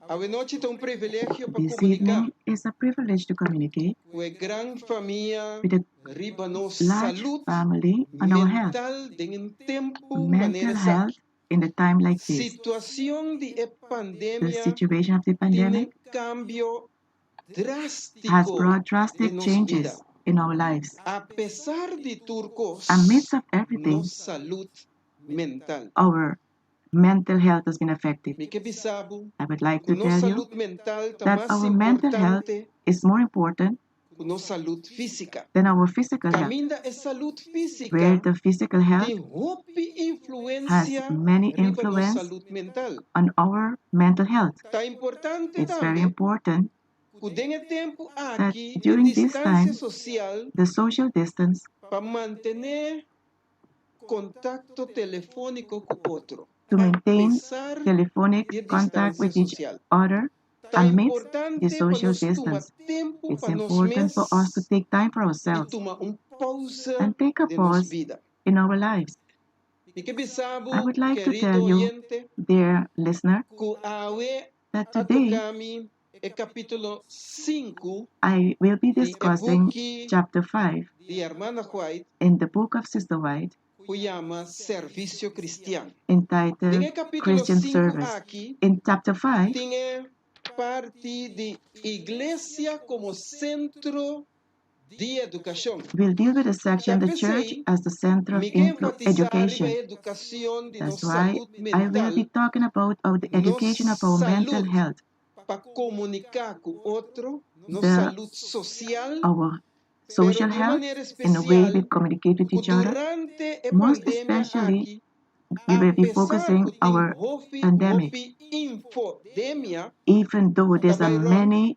Avenoche é privilégio para This comunicar evening is a privilege to communicate com a grande família with a riba nossa large saúde family on our health, mental em tempo mental maneira health in a time like this. situação de The pandemia situation of the tem pandemic cambio has drástico brought de drastic nossa changes vida. in our lives. Apesar de turcos, Amidst of everything, nossa saúde mental. our mental health has been affected. Me que bisabo, I would like que to nossa tell you saúde mental está that mais our mental health importante is more important que nossa saúde física. than our physical health, Caminda é saúde where física the physical health tem roupa has influência many riba nossa influence saúde mental. on our mental health. Tá importante It's very também important que tenha tempo that aqui de during this distância time, social the social distance para manter contato telefônico com o outro. to maintain Apesar telephonic de contact distância with each social. other Tá amidst the importante para social nós tomar distance. tempo It's para nós important for us to mesmos take time for e ourselves tomar pausa and take a de nossa pause vida. in our lives. E que I bisabo, would like to querido tell you, oyente, dear listener, que awe that today atocami é capítulo 5 I will be de discussing e-book chapter 5 de Hermana White, in the book of Sister White que chama Serviço Cristiano. entitled Tem capítulo Christian 5 Service. aqui, In chapter 5, tem parte de Igreja como centro de educação. we'll deal with the section, the church as the center of Me que enfatizar a education. educação de That's nossa why saúde I will mental be talking about the education of our mental health, para comunicar com o outro, nossa the, saúde social, our pero social de health, maneira in a way we especial, communicate with que each other. durante a Most pandemia especially, aqui, we will be apesar focusing que tem our pandemic, infodemia, even though there's a também many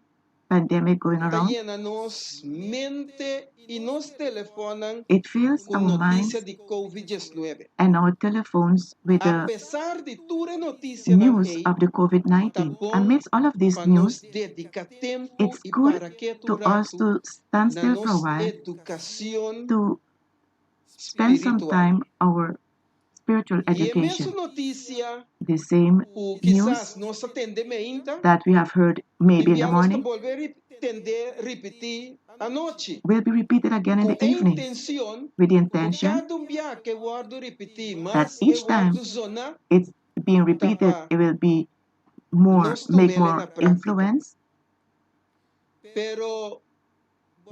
pandemic going está around. llena nos mente e nos telefonam It fills com our minds notícia de Covid-19. and our telephones with the Apesar de toda notícia não news é, of the tá COVID-19. bom Amidst all of this para nos news, dedicar tempo it's e good para que to us to stand na still for a nossa while, educação to spend some espiritual. time our spiritual E a mesma education. notícia, The same o news quizás nós atendemos ainda, that we have heard maybe in the devíamos morning volver a entender, repetir à noite. will be repeated again in Com the a evening intenção, with the que intention cada dia que eu guardo repetir, that mas eu each time guardo zona, it's being repeated, tava it will be more, nós make tomemos more na prática. influence. Pero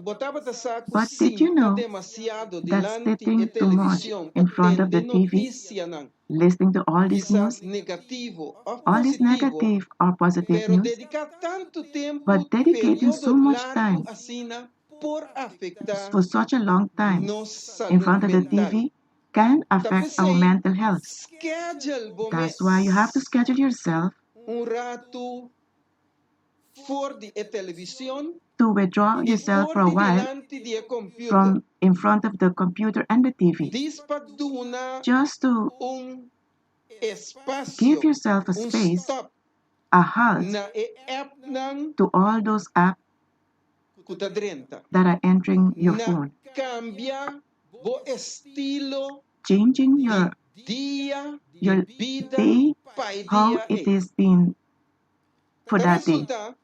botava de saco But did you know demasiado that delante sitting a too much televisão, in front of the atende TV, notícia não, listening to all this quizás news, negativo ou all this positivo, negative or positive pero news, dedicar tanto tempo, but dedicating so período much largo time assim, por afetar for such a long time nossa in saúde front of the mental. TV can affect our mental health. Schedule bom That's why you have to schedule yourself rato fora de televisão to withdraw e yourself for fora a de while delante de computer. from in front of the computer and the TV, Diz para donar just to espaço, give yourself a space, stop a halt na app não to all those apps que está dentro. that are entering your Na phone, cambiar o estilo changing your dia your vida day, pai how dia it is been for that day. resulta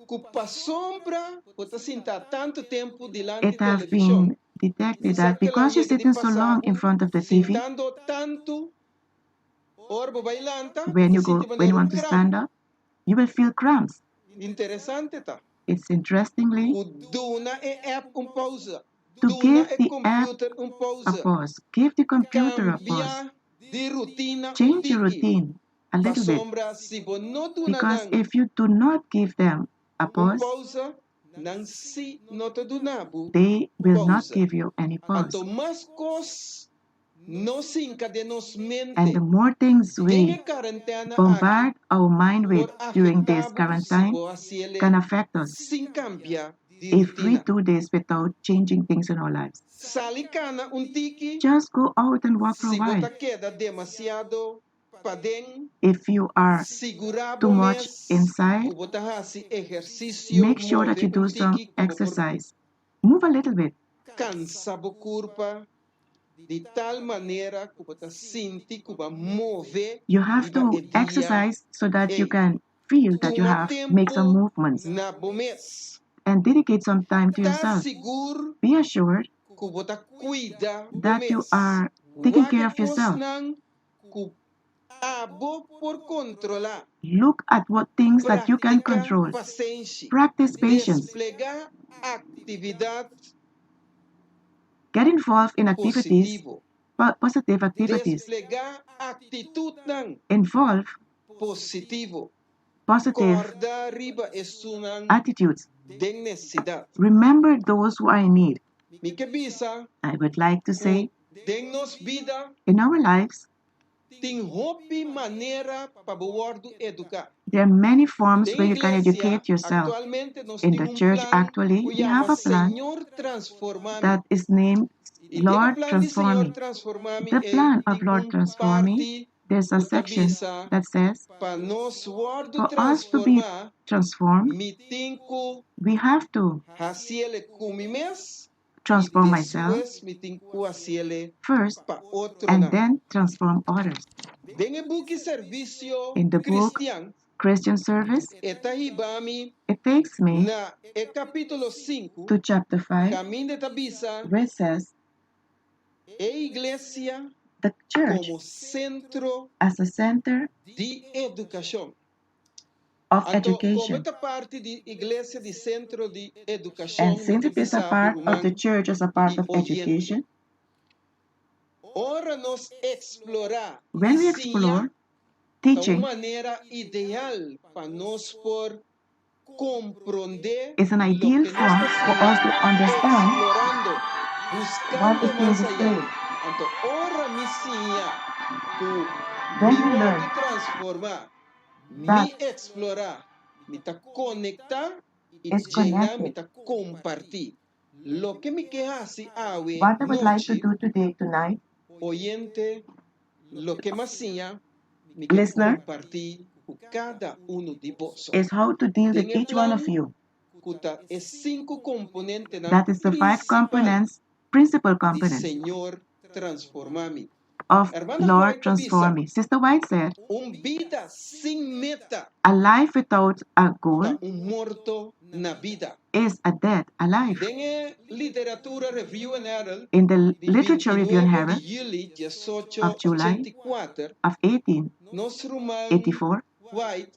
que para sombra você sentar tanto tempo delante It da have televisão. been detected that because you're sitting so long in front of the TV, Sentando tanto, orbo bailanta, when you want to stand up, you will feel cramps. Interessante tá. It's interestingly O duna app pausa. to Duna give the app computer a pausa. pause, give the computer a pause, Cambiar de rotina change your routine a little bit, sombra se bo no duna because nang if you do not give them a pause, pausa, nang si no te dunabu they will not pausa. give you any pause. Anto mais cos no sinca de nos mente. And the more things we Dengue quarentena bombard our mind with por during this afetabo quarantine se bo can affect us sin cambiar de if we rotina. do this without changing things in our lives. Salicana tiki Just go out and walk for a se while. bota queda demasiado padem If you are segurabo too much inside, que bota hasi exercício make sure that you do some tiki exercise. Move a little bit. cansabo curva de tal maneira que bota sinti que va move You have to exercise so that you can feel that you have, make some movements na bumes. and dedicate some time to Ta yourself. sigur Be assured ku bota cuida that you bumes. are taking care of Wake yourself. nang ku abo por controlar. Look at what things that you can Practica control. paciência. Practice patience. Desplegar atividade Get involved in activities, positivo. positive activities. Desplegar atitude nang Involve positivo. positive Corda riba esunang attitudes. den necessidade. Remember those who are in need. Mi que bisa I would like to say, den nos vida in our lives, tem hopi maneira para bordo educar. there are many forms Den where you can iglesia educate yourself. actualmente nos In tem the church, plan actually, que we llama have a plan Señor Transformami. that is named E tem Lord plan de Transform Señor Me. Transformami The plan of Lord Transform Me, parte there's a section utabisa that says, para nos wordo for us to be transformar transformed, mi tenho we have to haciele cumimes transform e myself después mi tenho haciele first para outro and não. then transform others. Den e book servicio In the book cristian Christian Service, etahibami it takes me na e capítulo 5 to chapter 5, caminho de tabisa where it says, e iglesia the church como centro as a center de educação. of Então, como education. esta parte de igreja de centro de educação, And since it is a part of the church as a part of education, ora nos explorar when we ensinar explore de uma teaching, maneira ideal para nós por compreender is an lo ideal que nós form for us to understand explorando, what buscando it mais is allá. saying. Então, ora me ensinar que When me we learn pode transformar, that me explorar, me tá conectar e is llenar, me connected, tá compartir. Lo que me quedasse awe what I would like to noche, do today, tonight, oyente, lo que me hacía, me quer listener, compartir com cada de vós. is how to deal with Tem each one of you. que é 5 componentes That is the 5 components, principal de components Senhor transformar-me. of Hermana Lord White Transform bisa, Me. Sister White said, vida sem meta a life without a goal tá morto na vida. is a dead alive. Tem literatura Review and Herald In the de Literature Review and 29 de Herald julho of July 1884, of nosso irmão 1884, White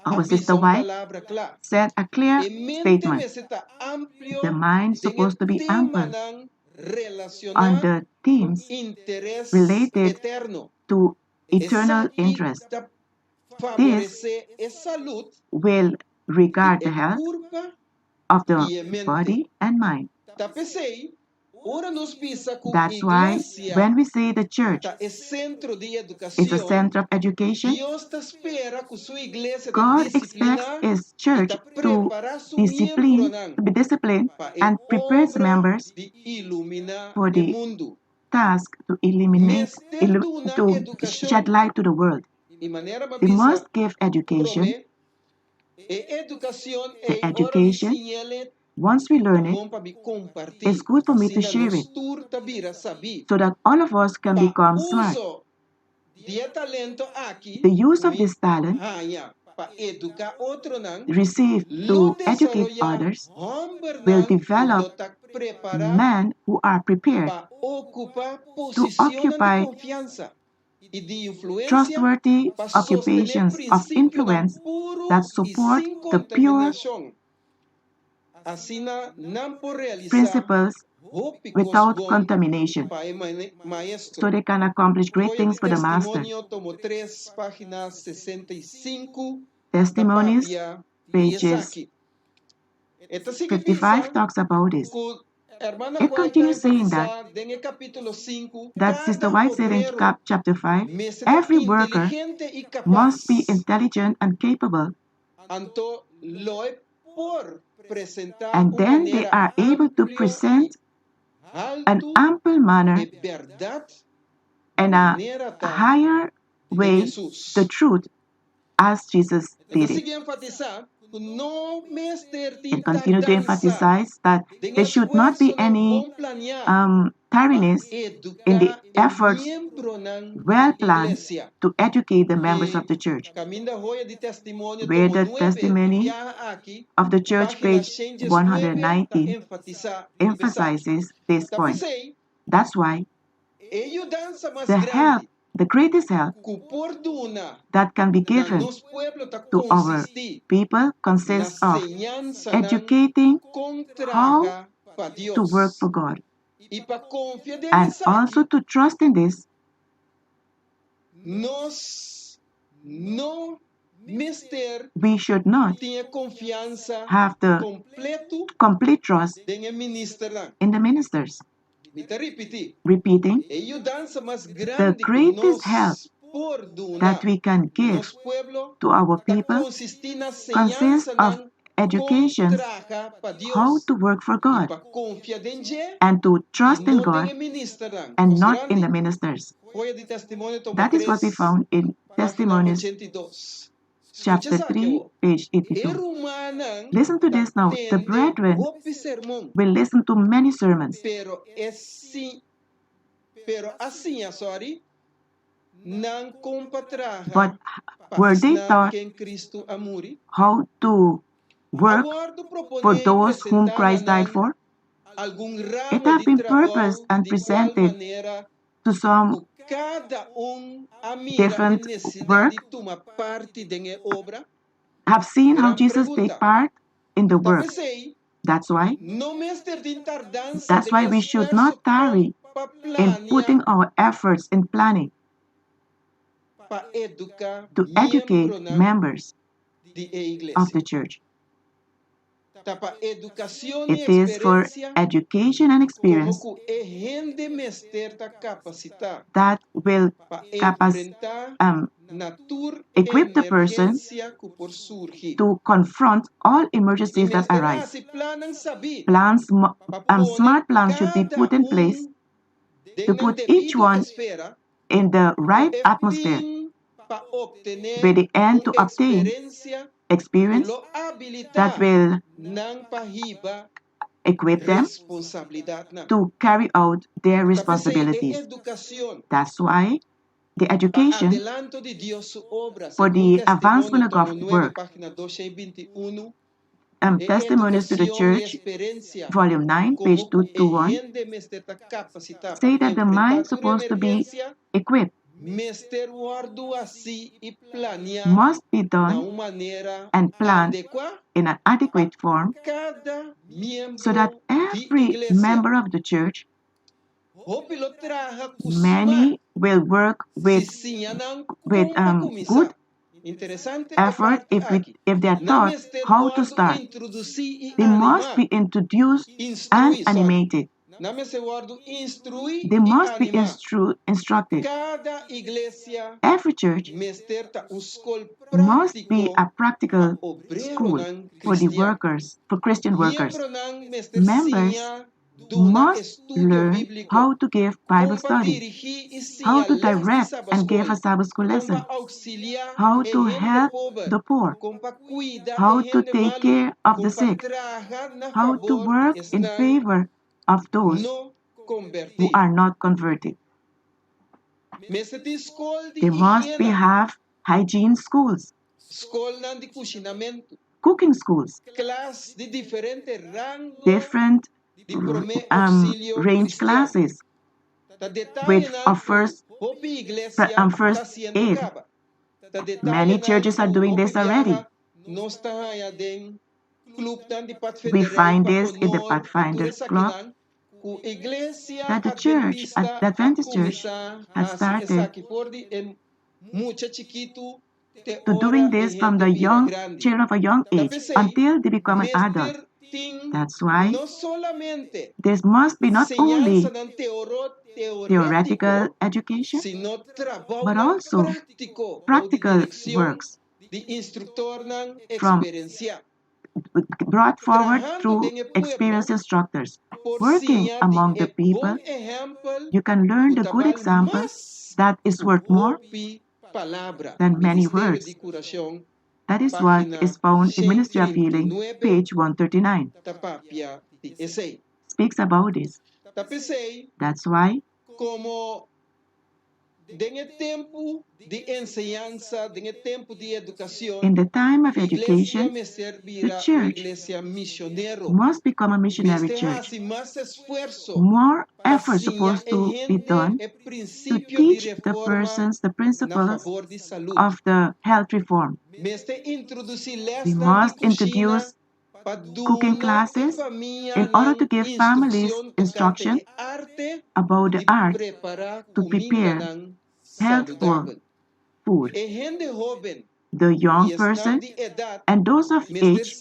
our avisa Sister White palavra clara. said a clear E mente statement. me está amplio The mind is tem supposed to be tema ample não on relacionado the themes interesse related eterno. to Essa eternal aqui interest. tá This favorecer a saúde will regard e the health curva of the e a mente. body and mind. Tá pensei, ora nos pisa com That's why igreja when we say the church tá é centro de is a educação, center of education, Deus tá espera que sua igreja tá God expects disciplinar His e church tá to preparar seu membro discipline, to be disciplined, para and a prepare its obra members de iluminar for o the mundo. task to eliminate, Mestre na to educação shed light to the world. de maneira They babisa must give education. promete e educação The é ora me education, sinhele once we learn it, bom para me compartilhar. it's good for me to Assim share nos it tur tabira sabi so that all of us can pa become smart. uso de talento aqui The use of this talent hanya para educar outro não received lo to educate desarrollar others homem will não develop dota preparar men who are prepared para ocupar to posição de occupy confiança e de influência trustworthy para sostener occupations of princípio influence puro that e support sem the pure contaminação. Assim não por realizar principles hópicos without bom contamination, para maestro. so they can accomplish great Folha de things for the master. testemunho, tomo 3, página 65, Testimonies, tapapia e pages aqui. Então, se que 55 pensa, talks about this. que hermana It White continues saying that, em capítulo 5, that Sister White said in obrero chapter 5, me every worker inteligente e must be capaz. intelligent and capable, Anto lo é por presentar and uma then they maneira are able to amplio present e an alto ample manner e verdade and a maneira tá higher de way Jesus. the truth as Jesus Então, did it. sigue enfatizar que não mestre And continue to emphasize that there should not be any tiriness in the efforts well planned to educate the members of the church. Where the testimony of the church, page 190, emphasizes this point. That's why the help, the greatest help that can be given to our people consists of educating how to work for God, and also to trust in this. We should not have the complete trust in the ministers. Repeating, the greatest help that we can give to our people consists of education how to work for God and to trust in God and not in the ministers. That is what we found in Testimonies chapter 3, page 82. Listen to this now. The brethren will listen to many sermons. But were they taught how to work for those whom Christ died for? It has been purposed and presented to some different work. Have seen how Jesus take part in the work. That's why we should not tarry in putting our efforts in planning to educate members of the church. It is for education and experience that will equip the person to confront all emergencies that arise. Smart plans should be put in place to put each one in the right atmosphere with the end to obtain experience that will equip them to carry out their responsibilities. That's why the education for the advancement of God's work. Testimonies to the Church, volume 9, page 221, say that the mind is supposed to be equipped, must be done and planned in an adequate form so that every member of the church, many will work with good effort if they are taught how to start. They must be introduced and animated. They must be instructed. Every church must be a practical school for the workers, for Christian workers. Members must learn how to give Bible study, how to direct and give a Sabbath school lesson, how to help the poor, how to take care of the sick, how to work in favor of those who are not converted. They must have hygiene schools, cooking schools, different range classes with first aid. Many churches are doing this already. We find this in the Pathfinder Club, that the church, the Adventist Church, has started to doing this from the children of a young age until they become an adult. That's why this must be not only theoretical education, but also practical works brought forward through experienced instructors. Working among the people, you can learn the good example that is worth more than many words. That is what is found in Ministry of Healing, page 139. Speaks about this. That's why in the time of education, the church must become a missionary church. More effort is supposed to be done to teach the persons the principles of the health reform. We must introduce cooking classes in order to give families instruction about the art to prepare healthful food. The young person and those of age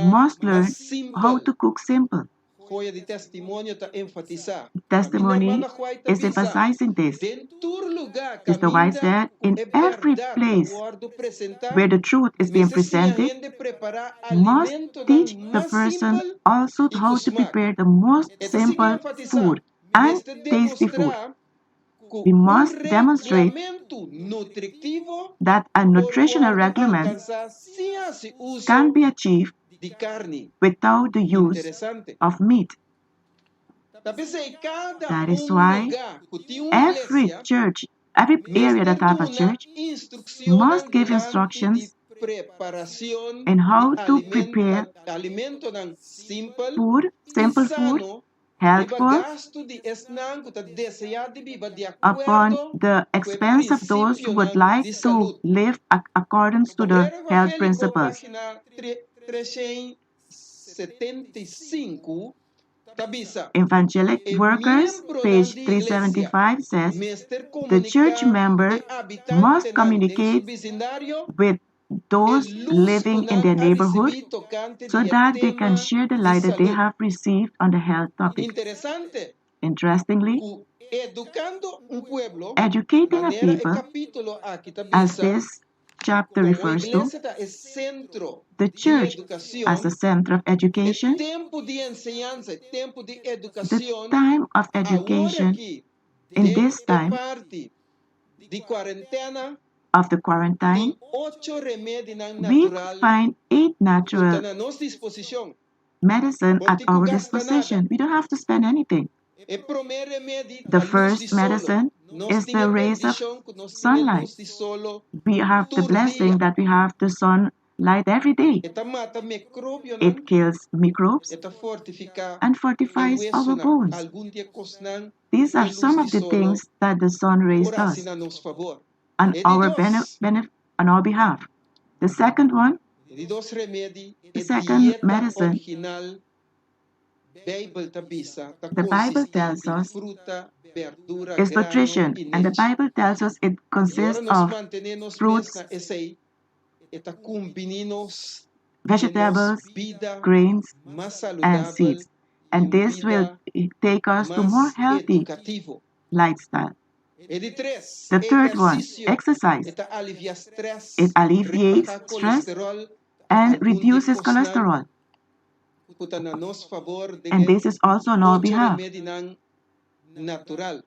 must learn how to cook simple. Testimony is emphasizing this. Mr. White said, in every place where the truth is being presented, must teach the person also how to prepare the most simple food and tasty food. We must demonstrate that a nutritional requirement can be achieved without the use of meat. That is why every church, every area that have a church, must give instructions in how to prepare food, simple food, healthful, upon the expense of those who would like to live according to the health principles. Evangelic Workers, page 375 says, the church member must communicate with those living in their neighborhood so that they can share the light that they have received on the health topic. Interestingly, educating a people, as this chapter refers to, the church as a center of education, the time of education in this time of the quarantine, we find 8 natural medicine at our disposition. We don't have to spend anything. The first medicine is the rays of sunlight. We have the blessing that we have the sunlight every day. It kills microbes and fortifies our bones. These are some of the things that the sun rays does on our behalf. The second one, the second medicine, the Bible tells us is nutrition, and the Bible tells us it consists of fruits, vegetables, grains, and seeds. And this will take us to more healthy lifestyle. The third one, exercise. It alleviates stress and reduces cholesterol. And this is also on our behalf.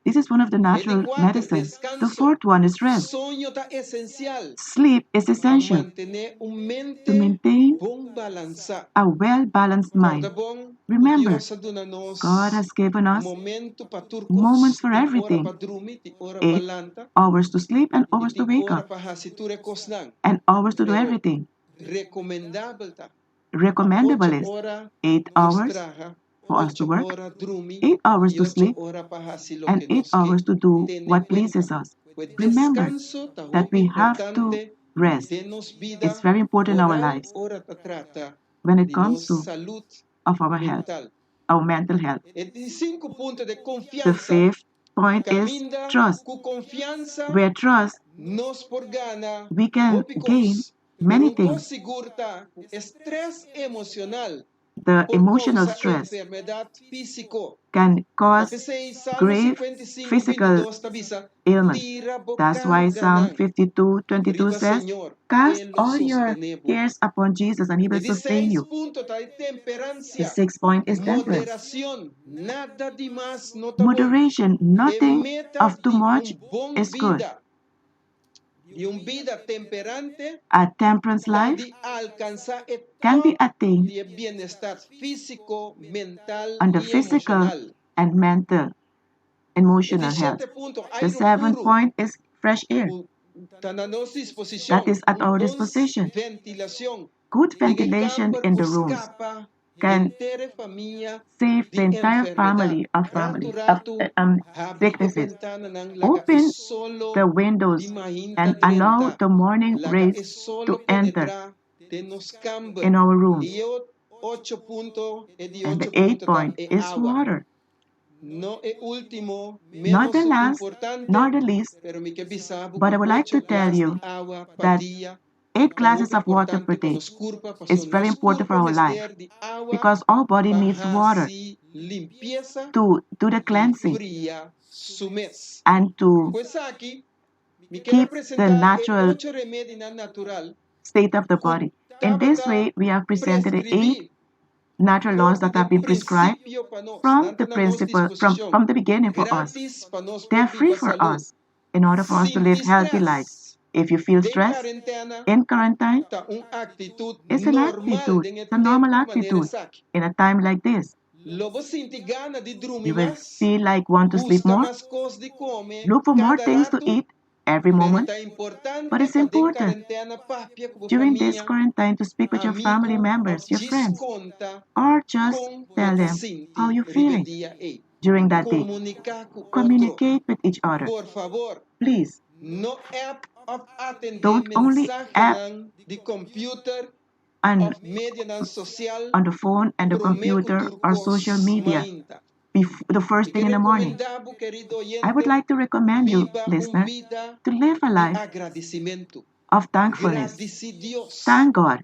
This is one of the natural medicines. The fourth one is rest. Sleep is essential to maintain a well-balanced mind. Remember, God has given us moments for everything. 8 hours to sleep and hours to wake up. And hours to do everything. Recommendable is 8 hours for us to work, 8 hours to sleep, and 8 hours to do what pleases us. Remember that we have to rest. It's very important in our lives when it comes to of our health, our mental health. The fifth point is trust. Where trust, we can gain many things. The emotional stress can cause grave physical ailment. That's why Psalm 52:22 says, cast all your cares upon Jesus and he will sustain you. The sixth point is temperance. Moderation, nothing of too much is good. a temperance life can be attained on the physical and mental, emotional health. The 7th point is fresh air. That is at our disposition. Good ventilation in the rooms can save the entire family of sicknesses. Open the windows and allow the morning rays to enter in our rooms. And the 8th point is water. Not the last, nor the least, but I would like to tell you that 8 glasses of water per day is very important for our life because our body needs water to do the cleansing and to keep the natural state of the body. In this way, we have presented the 8 natural laws that have been prescribed from the principle, from the beginning for us. They are free for us in order for us to live healthy lives. If you feel stressed in quarantine, it's an attitude, it's a normal attitude in a time like this. You will feel like want to sleep more. Look for more things to eat every moment. But it's important during this quarantine to speak with your family members, your friends, or just tell them how you're feeling during that day. Communicate with each other. Please. Don't only app on the phone and the computer or social media the first thing in the morning. I would like to recommend you, listener, to live a life of thankfulness. Thank God.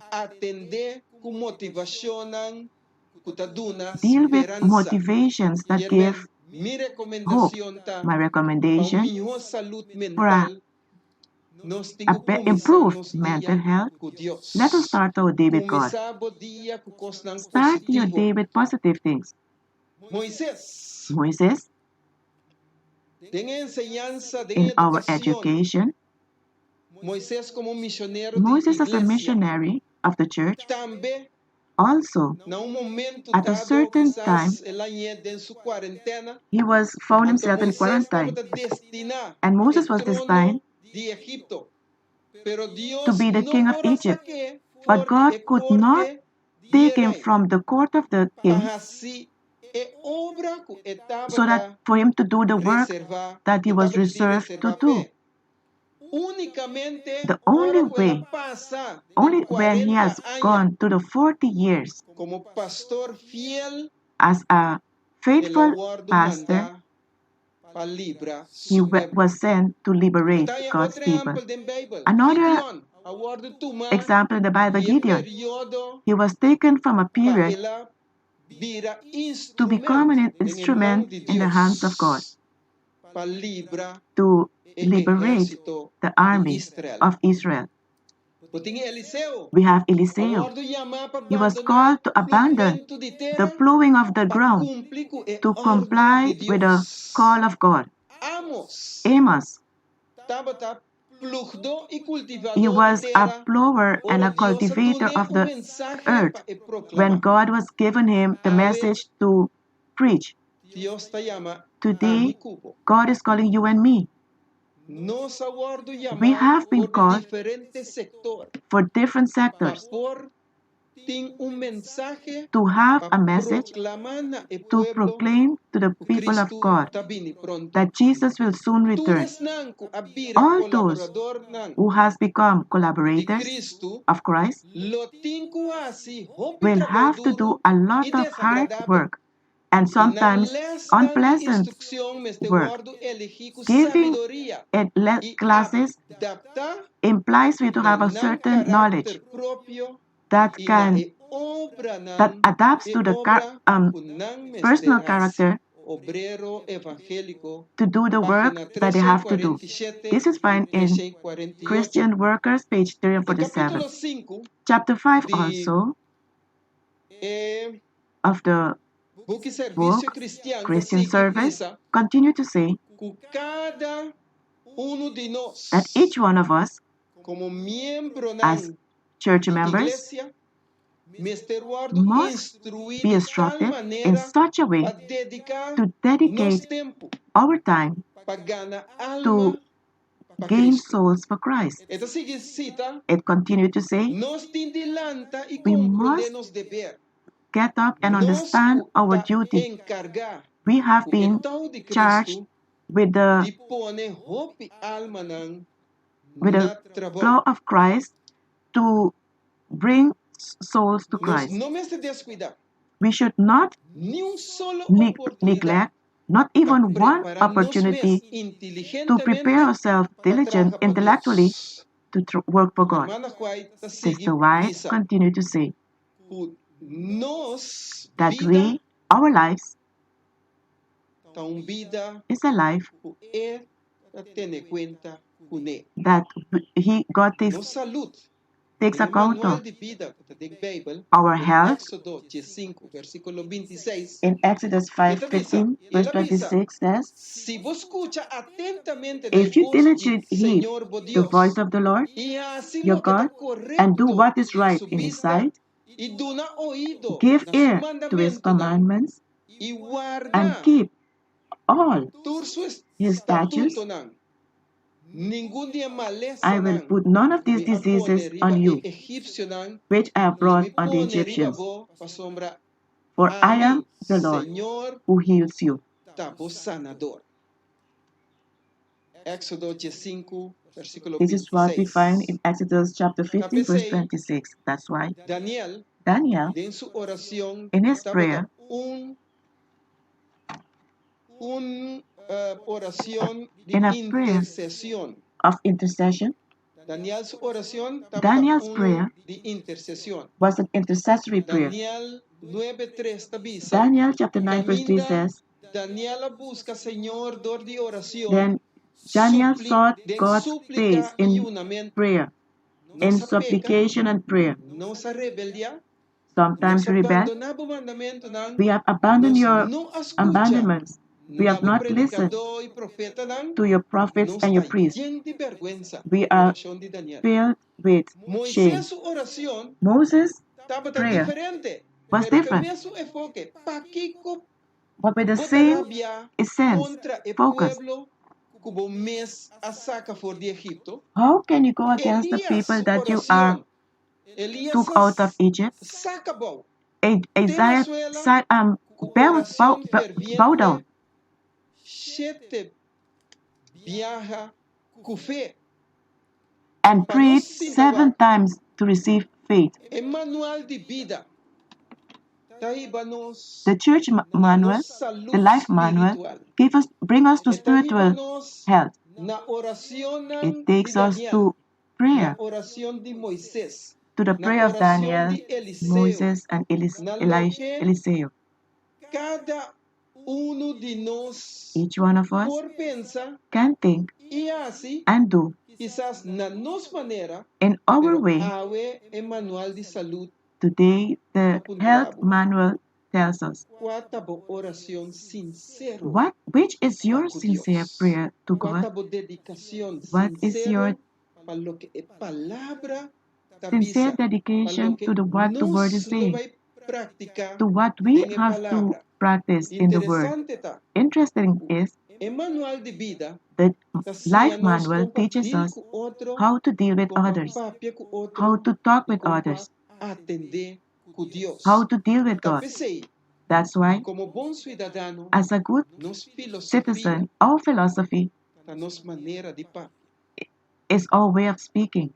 Deal with motivations that give hope. My recommendation for improved mental health, let us start our day with God. Start your day with positive things. Moises, in our education, Moses as a missionary of the church, also, at a certain time, he was found himself in quarantine. And Moses was destined to be the king of Egypt. But God could not take him from the court of the king so that for him to do the work that he was reserved to do. The only way, only when he has gone to the 40 years as a faithful pastor, he was sent to liberate God's people. Another example in the Bible, Gideon. He was taken from a period to become an instrument in the hands of God to liberate the army of Israel. We have Eliseo. He was called to abandon the plowing of the ground to comply with the call of God. Amos. He was a plower and a cultivator of the earth when God was given him the message to preach. Today, God is calling you and me. We have been called for different sectors to have a message to proclaim to the people of God that Jesus will soon return. All those who has become collaborators of Christ will have to do a lot of hard work and sometimes unpleasant work. Giving classes implies we to have a certain knowledge that adapts to the personal character to do the work that they have to do. This is found in Christian Workers, page 347. Chapter 5 also of the book Christian Service continue to say uno de nos, that each one of us, como miembro as ng church members, iglesia, Mr. Eduardo must instruir be de tal instructed in manera such a way a dedicar to nos dedicate tempo our time para ganar alma to para gain Cristo. souls for Christ. Esta sigue cita, It continued to say, nos tindilanta y we comprendernos deber. get up and understand our duty. Encargar We have o been estado de charged Cristo with the de pone hope alma ng with na the trabaho. flow of Christ to bring souls to Nos Christ. no me se descuidar We should not ni un solo oportunidad neglect not even one prepararnos opportunity to inteligentemente prepare ourselves para trabajar para intellectually Dios. to work for God. Hermana White sigue Sister White dice, continued to say nos that vida our lives tan vida is a life o tiene cuenta con él. that God Nos salud. takes En el account manual of. de vida de Bible, Our en health, Éxodo 5, versículo 26, in Exodus y él avisa, 5:15, verse 26 says, si vos escucha atentamente la if you voz del diligently heed Señor vos the Dios, voice of the Lord, y así your lo que está God, correcto and do what is en right su in His vista, sight, y duna oído give a su ear to His mandamiento, commandments, y and guarda keep all todos su His statutes, estatuto, ningún día maleza I will put none of these me apone diseases riba on you, egipcio which I have y brought me on the pone riba Egyptians. bo pa sombra. For A I mí, am the Lord Señor, who heals you. tabo sanador. Éxodo 5, versículo This is what we find in 26. Exodus chapter 15, verse 26. That's why Daniel, Daniel, en su oración, in his estaba prayer, oración de in a prayer intercesión. of intercession, Daniel, su oración, estaba Daniel's prayer de intercesión. was an intercessory prayer. Daniel 9:3 avisa, Daniel chapter 9 verse 3 says, Daniel busca Señor dor de oración, then Daniel sought God's face in ayunamiento. prayer, in supplication and prayer. No se rebeldia, Sometimes we rebel. abandonaba o mandamento ng We have abandoned your no escucha abandonments. We have nabo not listened predicador y profeta ng to your prophets nos and your está priests. lleno de vergüenza. We are Oración de Daniel. filled with shame. Moisés su oración Moses' estaba tan prayer diferente. was Pero different, que su enfoque, pa Kiko but with the bota same rabia essence, contra el focus. pueblo como mes a saca for de Egipto. How can you go against the Elías people su that you are oración. Elías took out of Egypt? saca bo. Isaiah Cu bow ferviente, down siete viaja cu fe. and Para prayed nos 7 times to receive faith. El manual de vida. Taíbanos The church manual, salud the life manual, espiritual. bring us to spiritual Taíbanos health. na oración It de takes us Daniel, to na prayer, oración de Moisés, to the na prayer of oración Daniel, de Eliseo, Moses, and na lo que Eliseo. cada uno de nos Each one of us por pensa can think y así and do quizás na nos manera, in our pero way. awe el manual de salud Today, the health manual tells us cuatabo oración sincero which is your con sincere Dios. prayer to God. Cuatabo dedicación What is your sincero para lo que es palabra sincere para lo dedication que to what the word is nos lo saying, va a practicar to what we en have to palabra. practice in the word. Interesante ta. Interesting is El manual de vida the life hacíanos manual teaches compartir us con otro, how to deal with others, compartir con otro, how to talk y with others, atender con Dios. how to deal with God. Tapesei, That's why, como bom ciudadano, as a good nos filosofía, citizen, our philosophy a nos manera de is our way of speaking,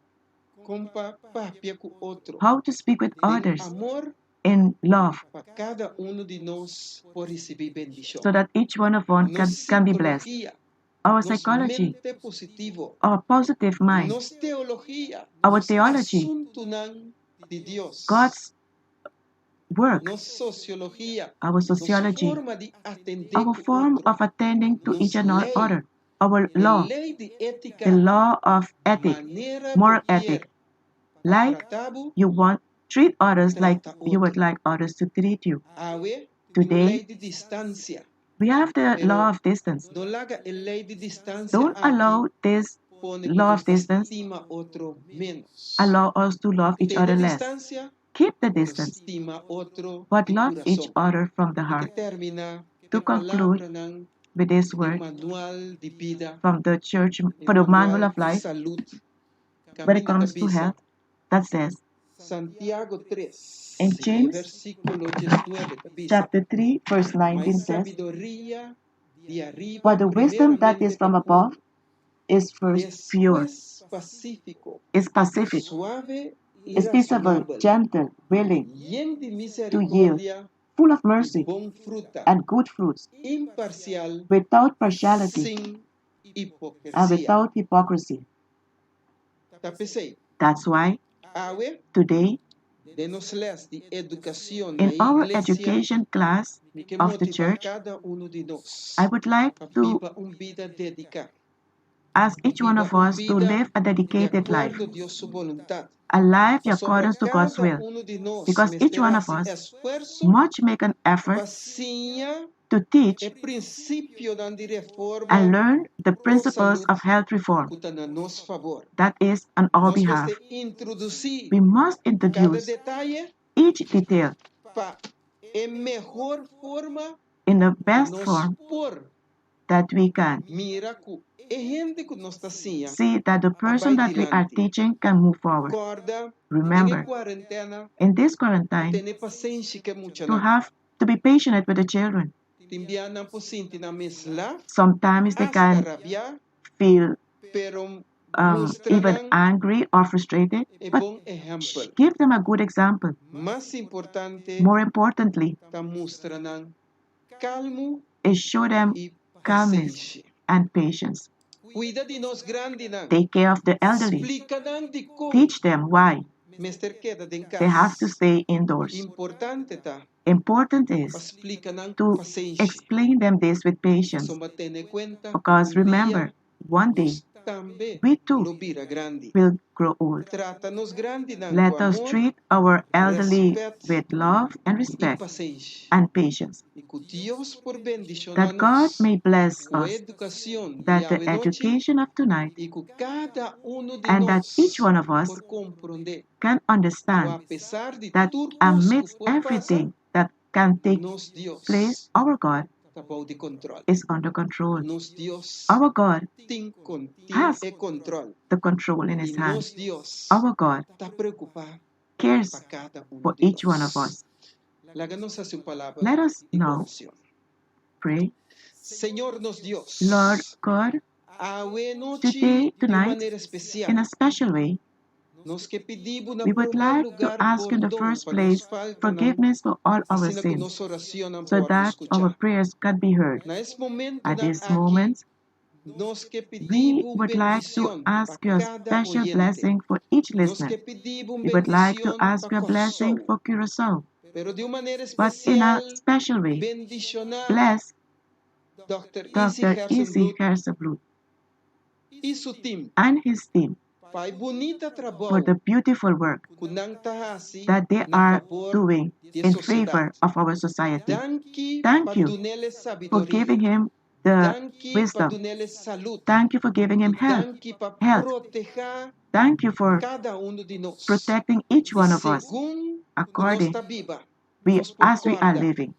compartir con otro. how to speak with Tem others amor in love, para cada uno de nós por recibir bendición. so that each one of us can be blessed. Psicología, Our nos psychology, mente positivo, our positive mind, nos teología, our nos theology, asunto de Dios, God's work, nos sociología, our nos sociology, forma de atender our con form otro, of attending to nos each ley, other, our law, ley de ética, the law of ethic, manera moral por ethic, like tratado, you want treat others like trata you would otro. like others to treat you. Awe, Today, ley de distancia, We have the law of distance. No laga el ley de distancia Don't allow this law of distance estima otro menos. allow us to love each Ten other la less. distancia, Keep the pero distance, estima otro but de love each corazón. other from the Y que heart. termina To que conclude palabra ng with this word manual de vida, from the church, for the manual of de life, salud, when it camino comes to cabisa, health, that says Santiago 3, in James versículo 19, cabisa, chapter 3, verse may 19 says, sabiduría de arriba, "For the wisdom that is primeramente from above is first pure, después pacífico, is pacific, suave y is peaceable, razonable, gentle, willing lleno de to yield, misericordia full of y mercy bon fruta, and good fruits, imparcial, without partiality sin and hipocresía. without hypocrisy." Tapesei, That's why awe, today, denosles de educación in na our iglesia, education class me que of the motivar church, cada uno de nós I would like a to viva vida dedicada, ask each one of us to live a de dedicated life, acordo Dios su voluntad. a life in Sobre accordance to God's cada will, uno de nós because each one of mesterá-se us esforço, must make an effort paciência to teach e princípio da reforma and learn the pro principles saúde of health reform. que está na nosso favor. That is on our Nós behalf. vamos introduzir We must cada introduce detalhe each detail para a melhor forma in the de best nós form pôr that we can. mira que a gente que nós está assim, See that the person that we are teaching can move forward. acorda, Remember, em quarentena, in this quarantine, ter paciência que é muito to have to be patient with the children. Timbiana po sinti na mesla, Sometimes they hasta can rabia, feel pero even mostrarán angry or frustrated, but bom ejemplo. give them a good example. Más importante, More importantly, ta mostrarán calmo is show them y calmness paciência. and patience. Cuida de nos grande nan. Take care of the elderly. Explicarán de como Teach them why Mr. queda de they have to casa. stay indoors. Importante ta, Important is explicarán to paciência. explain them this with patience, Soma tiene cuenta, because remember, one day nos también we too lo vira grande. will grow old. Trata-nos grande nan Let com us amor treat our elderly respeto with love and e respect paciência. and patience, E que Deus por that bendicionar-nos God may bless com a us, educação de that the hoje noite education of tonight e que cada de and that each nós one of us por compreender can que understand apesar de that tudo que amidst por passa, everything that can take nos Deus place, our God está bom de controle. is under control. Nos Deus Our God tem has controle. the control in E His hand. nos Deus Our God está preocupado cares para cada for de each one of nós. us. Láganos hacia palavra Let us de now oração. pray. Senhor nos Deus, Lord God, a noite today, de tonight, maneira especial, in a special way, nós que pedimos na we would primeiro like to lugar ask in the perdão first para nos place falta forgiveness for all our assim que sins, nossa oração não so pode that our escutar. prayers can be heard. Nesse momento At this aqui, moment, nós que we pedimos would like to bendição ask para your cada special oyente. blessing for each Nós listener. que pedimos We would like to bendição ask para your blessing Corsol, for Curacao, pero de uma maneira but in a especial special way, bendicionar bless Dr. Easy Dr. Harrison Easy Bluth Hersablut e seu time. and his team Pai bonita for trabalho the beautiful work que não está assim that they na are favor doing da in sociedade. favor of our society. Danke Thank para you dar-lhe for sabedoria. giving him the Danke para wisdom. dar-lhe saúde. Thank you for giving him health. Danke para Health. proteger Thank you for cada de nós. protecting each E one of us segundo que nós according está viva, as we are living,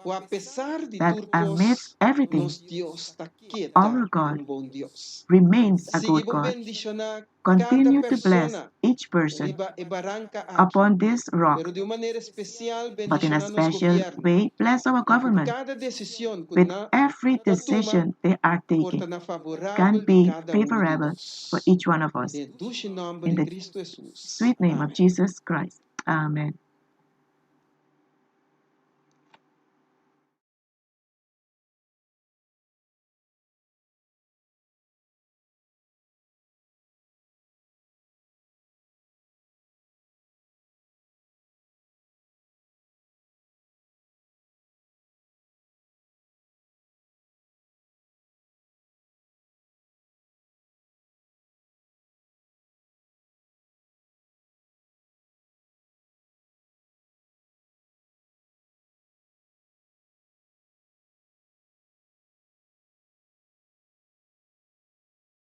que apesar de that tudo amidst everything, nos Deus está quieto, our God bom Deus. remains a Siga good God. bendicionar Continue cada to bless persona each person riba e barranca aqui. upon this rock, Pero de uma maneira especial, but in a bendicionar nos special governo. way, bless our E com government. cada decisão que With na every toma, decision they are taking, porta favorável can de be cada de favorable for nós. each one of us. Em nome In de the Cristo Jesus. sweet name of Amém. Jesus Christ. Amen.